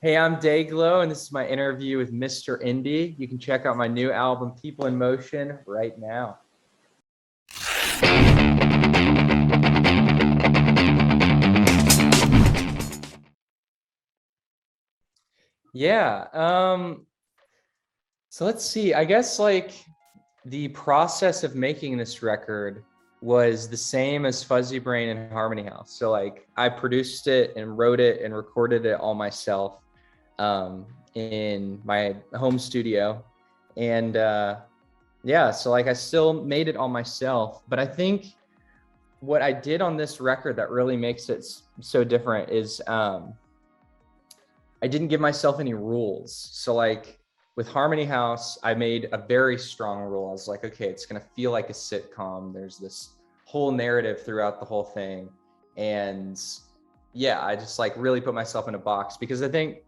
Hey, I'm Dayglow, and this is my interview with Mr.Indie. You can check out my new album, People in Motion, right now. Yeah. So let's see. I guess like the process of making this record was the same as Fuzzy Brain and Harmony House. So like I produced it and wrote it and recorded it all myself in my home studio. And yeah, so like I still made it all myself. But I think what I did on this record that really makes it so different is I didn't give myself any rules. So like with Harmony House, I made a very strong rule. I was like, okay, it's gonna feel like a sitcom. There's this whole narrative throughout the whole thing. And yeah, I just like really put myself in a box because I think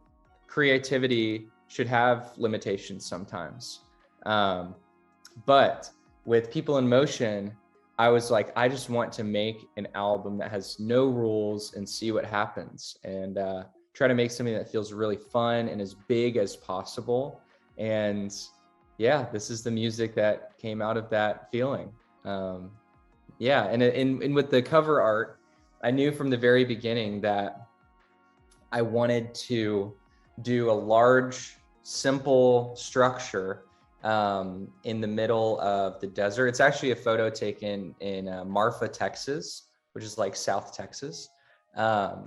creativity should have limitations sometimes. But with People in Motion, I was like, I just want to make an album that has no rules and see what happens. And try to make something that feels really fun and as big as possible. And yeah, this is the music that came out of that feeling. Yeah, and with the cover art, I knew from the very beginning that I wanted to do a large, simple structure in the middle of the desert. It's actually a photo taken in Marfa, Texas, which is like South Texas. And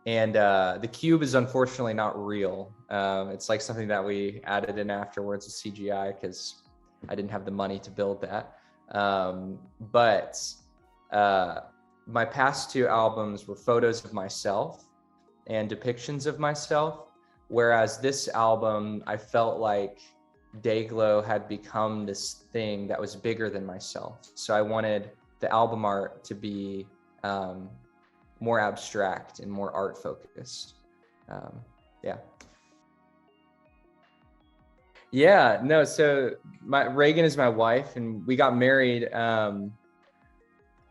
the cube is unfortunately not real. It's like something that we added in afterwards with CGI because I didn't have the money to build that. But my past two albums were photos of myself and depictions of myself. Whereas this album, I felt like Dayglow had become this thing that was bigger than myself. So I wanted the album art to be more abstract and more art focused. Yeah. Yeah, no, so Reagan is my wife and we got married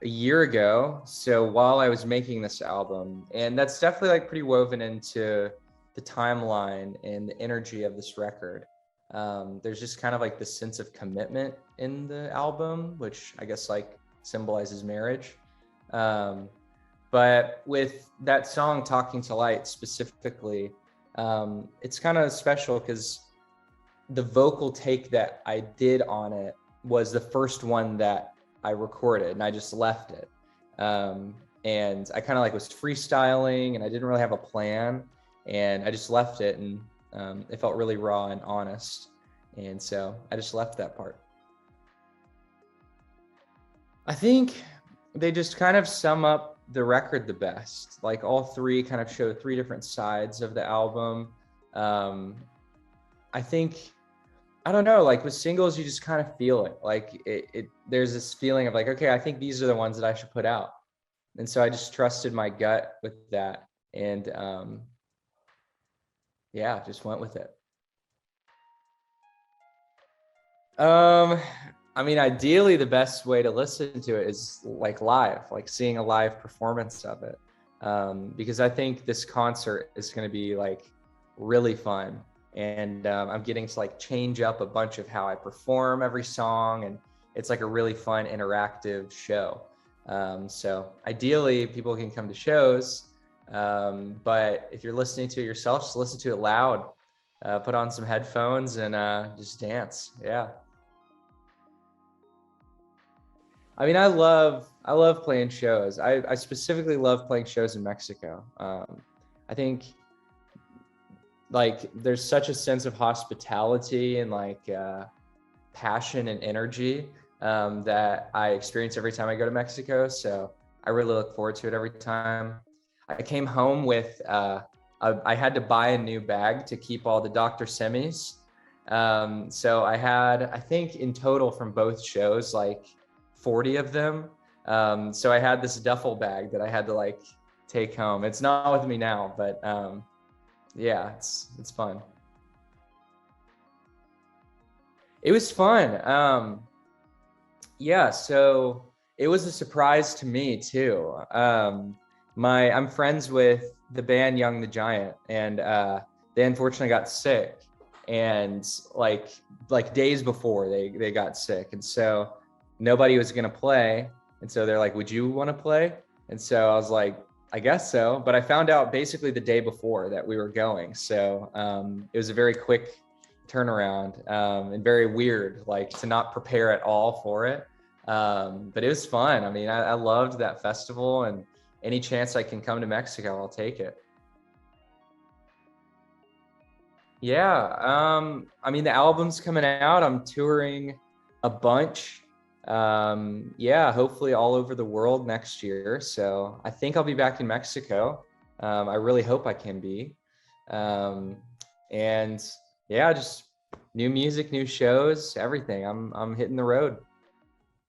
a year ago. So while I was making this album, and that's definitely like pretty woven into the timeline and the energy of this record. There's just kind of like this sense of commitment in the album, which I guess like symbolizes marriage. But with that song, Talking to Light specifically, it's kind of special because the vocal take that I did on it was the first one that I recorded and I just left it. And I kind of like was freestyling and I didn't really have a plan and I just left it and it felt really raw and honest. And so I just left that part. I think they just kind of sum up the record the best. Like all three kind of show three different sides of the album. I think, I don't know, like with singles, you just kind of feel it. Like there's this feeling of like, okay, I think these are the ones that I should put out. And so I just trusted my gut with that. And yeah, just went with it. I mean, ideally, the best way to listen to it is like live, like seeing a live performance of it. Because I think this concert is going to be like really fun. And I'm getting to like change up a bunch of how I perform every song. And it's like a really fun, interactive show. So ideally, people can come to shows. But if you're listening to it yourself, just listen to it loud. Put on some headphones and just dance. Yeah. I mean, I love playing shows. I specifically love playing shows in Mexico. I think like there's such a sense of hospitality and like passion and energy that I experience every time I go to Mexico. So I really look forward to it every time. I came home with, I had to buy a new bag to keep all the Dr. Simis. So I had, I think in total from both shows, like 40 of them. So I had this duffel bag that I had to like take home. It's not with me now, but yeah, it's fun. It was fun. Yeah, so it was a surprise to me too. I'm friends with the band Young the Giant, and they unfortunately got sick, and like days before they got sick, and so nobody was gonna play, and so they're like, "Would you want to play?" And so I was like, "I guess so," but I found out basically the day before that we were going, so it was a very quick turnaround, and very weird, like to not prepare at all for it. But it was fun. I mean, I loved that festival, and any chance I can come to Mexico, I'll take it. Yeah. I mean, the album's coming out. I'm touring a bunch. Yeah, hopefully all over the world next year. So I think I'll be back in Mexico. I really hope I can be. Um, and yeah, just new music, new shows, everything. I'm hitting the road.